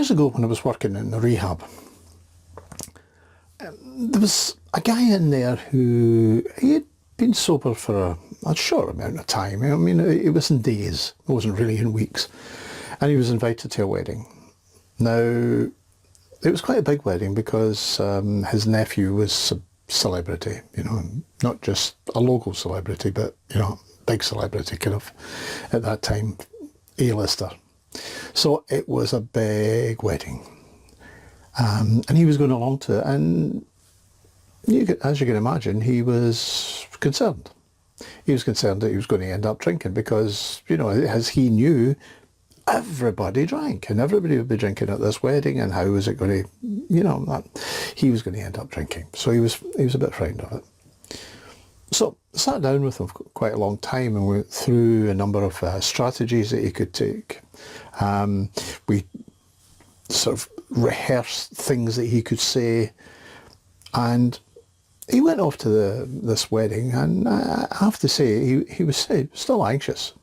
Years ago when I was working in the rehab, there was a guy in there who, he had been sober for a short amount of time. I mean, it was in days, it wasn't really in weeks. And he was invited to a wedding. Now, it was quite a big wedding because his nephew was a celebrity, you know, not just a local celebrity, but, you know, big celebrity kind of, at that time, A-lister. So it was a big wedding. And he was going along to it, and as you can imagine, he was concerned. He was concerned that he was going to end up drinking because, you know, as he knew, everybody drank and everybody would be drinking at this wedding, and how was it going to, you know, he was going to end up drinking. So he was a bit frightened of it. So I sat down with him for quite a long time and went through a number of strategies that he could take. We sort of rehearsed things that he could say, and he went off to this wedding, and I have to say he was still anxious,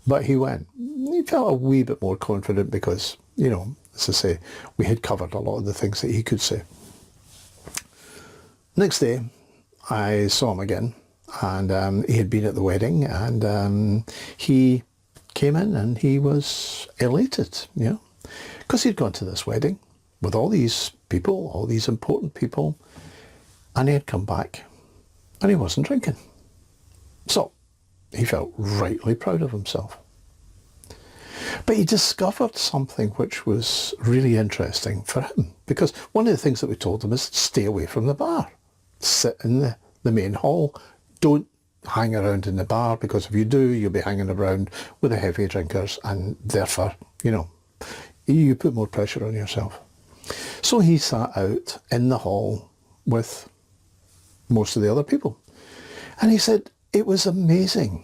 but he went. He felt a wee bit more confident because, you know, as I say, we had covered a lot of the things that he could say. Next day, I saw him again, and he had been at the wedding, and he came in and he was elated, you know, because he'd gone to this wedding with all these people, all these important people, and he had come back and he wasn't drinking. So he felt rightly proud of himself. But he discovered something which was really interesting for him, because one of the things that we told him is stay away from the bar. Sit in the main hall. Don't hang around in the bar, because if you do, you'll be hanging around with the heavy drinkers, and therefore, you know, you put more pressure on yourself. So he sat out in the hall with most of the other people. And he said it was amazing,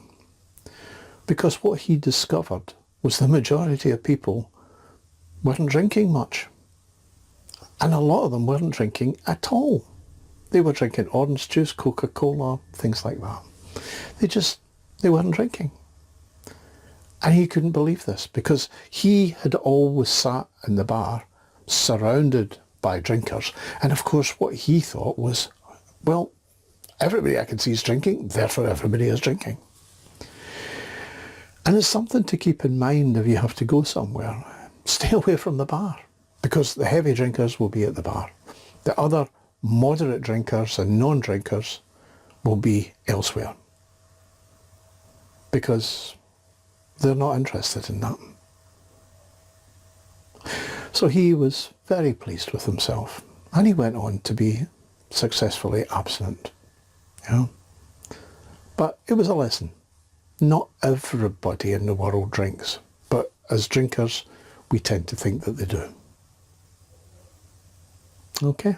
because what he discovered was the majority of people weren't drinking much. And a lot of them weren't drinking at all. They were drinking orange juice, Coca-Cola, things like that. They weren't drinking. And he couldn't believe this, because he had always sat in the bar surrounded by drinkers. And of course what he thought was, well, everybody I can see is drinking, therefore everybody is drinking. And it's something to keep in mind if you have to go somewhere. Stay away from the bar, because the heavy drinkers will be at the bar. The other moderate drinkers and non-drinkers will be elsewhere, because they're not interested in that. So he was very pleased with himself, and he went on to be successfully abstinent. You know? But it was a lesson. Not everybody in the world drinks, but as drinkers, we tend to think that they do. Okay.